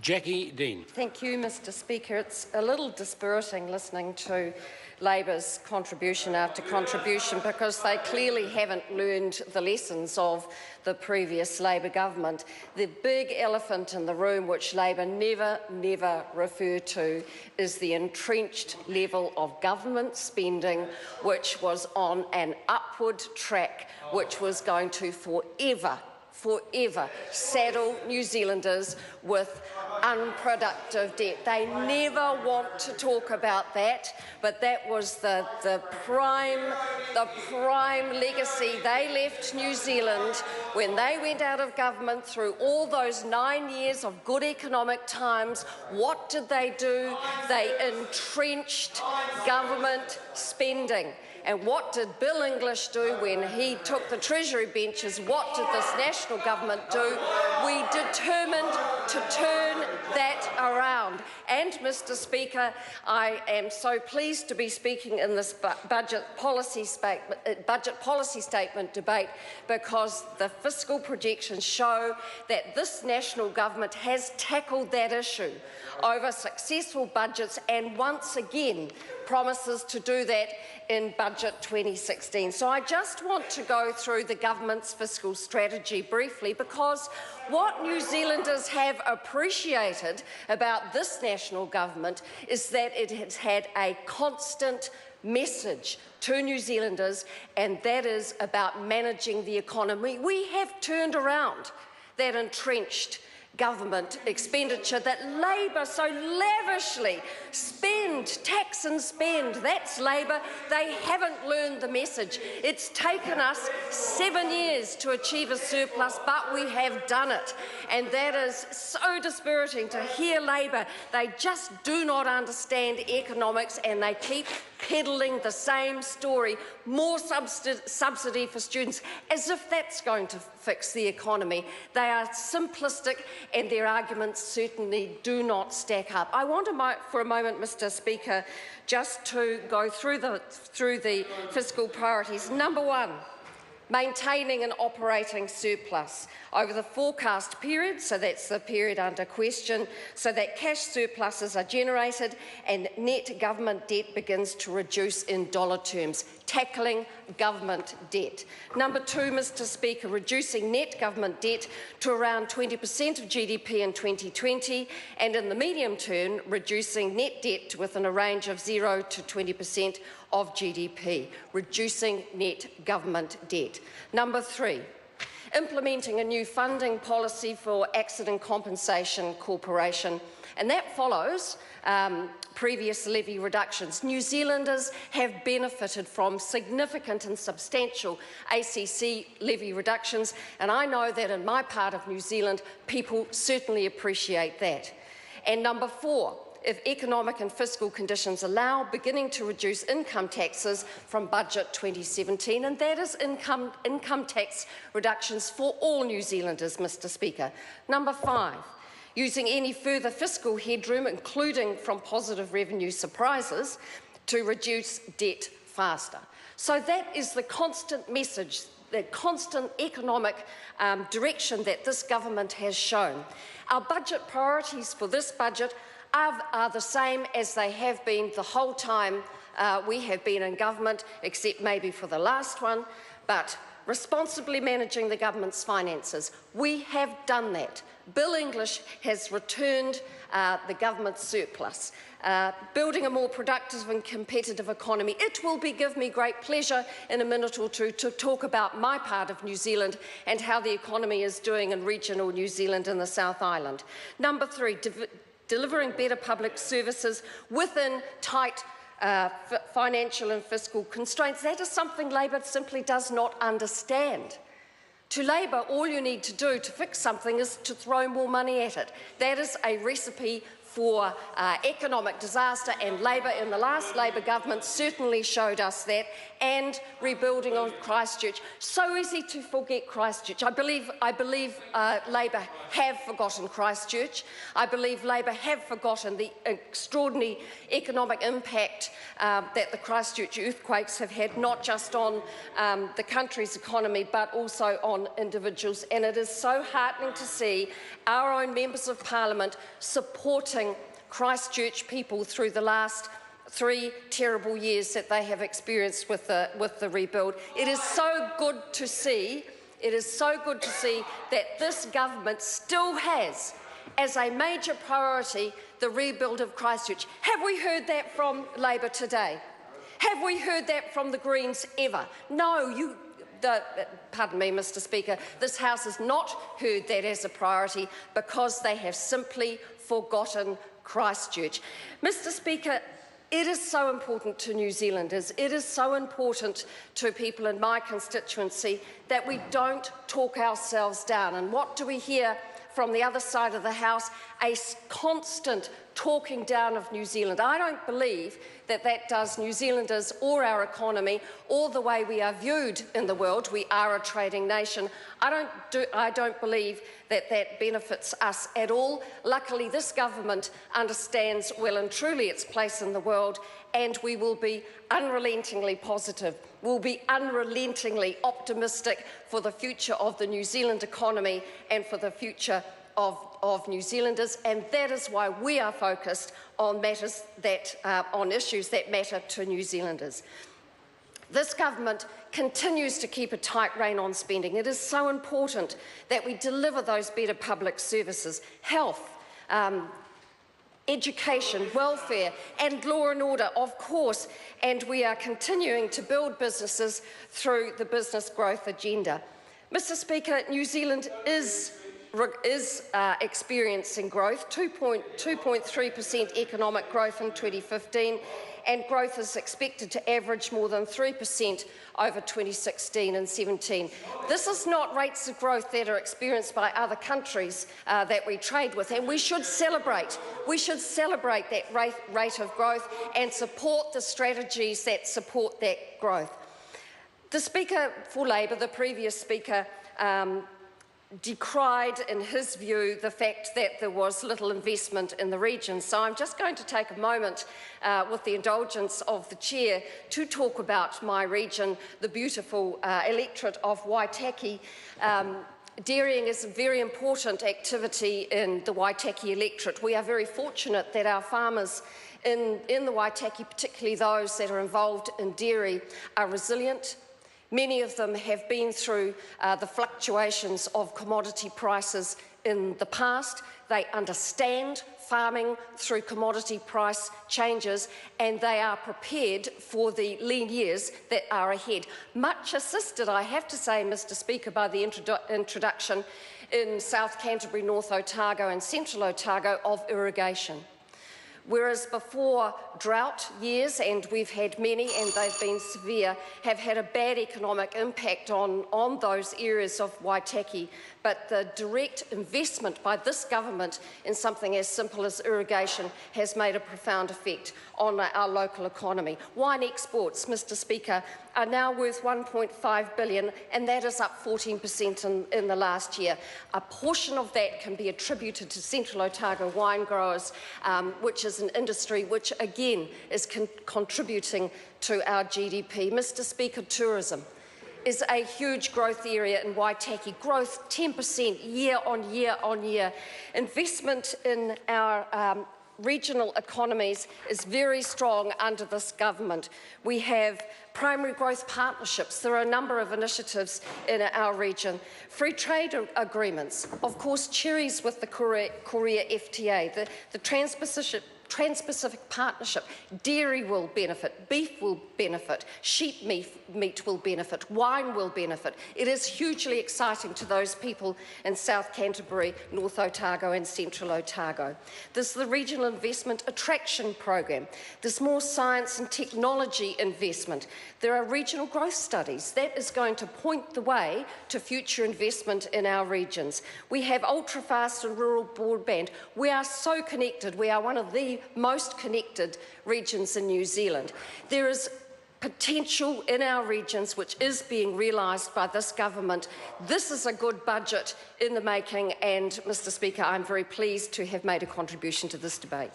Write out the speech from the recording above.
Jackie Dean. Thank you, Mr Speaker. It's a little dispiriting listening to Labor's contribution after contribution, because they clearly haven't learned the lessons of the previous Labor government. The big elephant in the room, which Labor never refer to, is the entrenched level of government spending, which was on an upward track, which was going to forever saddle New Zealanders with unproductive debt. They never want to talk about that, but that was the prime legacy they left New Zealand when they went out of government through all those 9 years of good economic times. What did they do? They entrenched government spending. And what did Bill English do when he took the Treasury benches? What did this national government do? We determined to turn that around. And, Mr Speaker, I am so pleased to be speaking in this budget policy statement debate, because the fiscal projections show that this national government has tackled that issue over successful budgets, and once again promises to do that in Budget 2016. So I just want to go through the government's fiscal strategy briefly, because what New Zealanders have appreciated about this national government is that it has had a constant message to New Zealanders, and that is about managing the economy. We have turned around that entrenched government expenditure that Labor so lavishly tax and spend. That's Labor. They haven't learned the message. It's taken us 7 years to achieve a surplus, but we have done it. And that is so dispiriting to hear Labor. They just do not understand economics, and they keep peddling the same story, more subsidy for students, as if that's going to fix the economy. They are simplistic, and their arguments certainly do not stack up. I want for a moment, Mr Speaker, just to go through the fiscal priorities. Number one, maintaining an operating surplus over the forecast period, so that's the period under question, so that cash surpluses are generated and net government debt begins to reduce in dollar terms, tackling government debt. Number two, Mr Speaker, reducing net government debt to around 20% of GDP in 2020, and in the medium term, reducing net debt to within a range of 0 to 20% of GDP, reducing net government debt. Number three, implementing a new funding policy for Accident Compensation Corporation, and that follows previous levy reductions. New Zealanders have benefited from significant and substantial ACC levy reductions, and I know that in my part of New Zealand, people certainly appreciate that. And number four, if economic and fiscal conditions allow, beginning to reduce income taxes from Budget 2017, and that is income tax reductions for all New Zealanders, Mr Speaker. Number five, using any further fiscal headroom, including from positive revenue surprises, to reduce debt faster. So that is the constant message, the constant economic direction that this government has shown. Our budget priorities for this budget are the same as they have been the whole time we have been in government, except maybe for the last one, but responsibly managing the government's finances. We have done that. Bill English has returned the government's surplus, building a more productive and competitive economy. It will give me great pleasure in a minute or two to talk about my part of New Zealand and how the economy is doing in regional New Zealand and the South Island. Number three, delivering better public services within tight financial and fiscal constraints. That is something Labor simply does not understand. To Labor, all you need to do to fix something is to throw more money at it. That is a recipe for economic disaster, and Labour in the last Labour government certainly showed us that, and rebuilding on Christchurch. So easy to forget Christchurch. I believe Labour have forgotten Christchurch. I believe Labour have forgotten the extraordinary economic impact that the Christchurch earthquakes have had, not just on the country's economy but also on individuals. And it is so heartening to see our own members of Parliament supporting Christchurch people through the last 3 terrible years that they have experienced with the rebuild. It is so good to see. It is so good to see that this government still has as a major priority the rebuild of Christchurch. Have we heard that from Labour today? Have we heard that from the Greens ever? No, pardon me, Mr. Speaker, this House has not heard that as a priority because they have simply forgotten Christchurch. Mr. Speaker, it is so important to New Zealanders, it is so important to people in my constituency that we don't talk ourselves down. And what do we hear from the other side of the House? A constant talking down of New Zealand. I don't believe that that does New Zealanders or our economy or the way we are viewed in the world. We are a trading nation. I don't believe that that benefits us at all. Luckily, this government understands well and truly its place in the world, and we will be unrelentingly positive. We'll be unrelentingly optimistic for the future of the New Zealand economy and for the future of New Zealanders, and that is why we are focused on matters that on issues that matter to New Zealanders. This government continues to keep a tight rein on spending. It is so important that we deliver those better public services, health, education, welfare and law and order, of course, and we are continuing to build businesses through the business growth agenda. Mr. Speaker, New Zealand is experiencing growth, 2.3% economic growth in 2015, and growth is expected to average more than 3% over 2016 and 17. This is not rates of growth that are experienced by other countries that we trade with, and we should celebrate. We should celebrate that rate of growth and support the strategies that support that growth. The Speaker for Labour, the previous Speaker, decried, in his view, the fact that there was little investment in the region. So I'm just going to take a moment, with the indulgence of the Chair, to talk about my region, the beautiful electorate of Waitaki. Dairying is a very important activity in the Waitaki electorate. We are very fortunate that our farmers in the Waitaki, particularly those that are involved in dairy, are resilient. Many of them have been through the fluctuations of commodity prices in the past. They understand farming through commodity price changes, and they are prepared for the lean years that are ahead. Much assisted, I have to say, Mr. Speaker, by the introduction in South Canterbury, North Otago and Central Otago of irrigation. Whereas before, drought years, and we've had many and they've been severe, have had a bad economic impact on those areas of Waitaki. But the direct investment by this government in something as simple as irrigation has made a profound effect on our local economy. Wine exports, Mr. Speaker, are now worth $1.5 billion, and that is up 14% in the last year. A portion of that can be attributed to Central Otago wine growers, which is an industry which, again, is contributing to our GDP. Mr. Speaker, tourism is a huge growth area in Waitaki, growth 10% year on year on year. Investment in our regional economies is very strong under this government. We have primary growth partnerships. There are a number of initiatives in our region. Free trade agreements, of course, cherries with the Korea FTA, the Trans-Pacific Trans-Pacific Partnership, dairy will benefit, beef will benefit, sheep meat will benefit, wine will benefit. It is hugely exciting to those people in South Canterbury, North Otago and Central Otago. There's the Regional Investment Attraction Program. There's more science and technology investment. There are regional growth studies. That is going to point the way to future investment in our regions. We have ultra-fast and rural broadband. We are so connected. We are one of the most connected regions in New Zealand. There is potential in our regions which is being realised by this government. This is a good budget in the making, and Mr. Speaker, I'm very pleased to have made a contribution to this debate.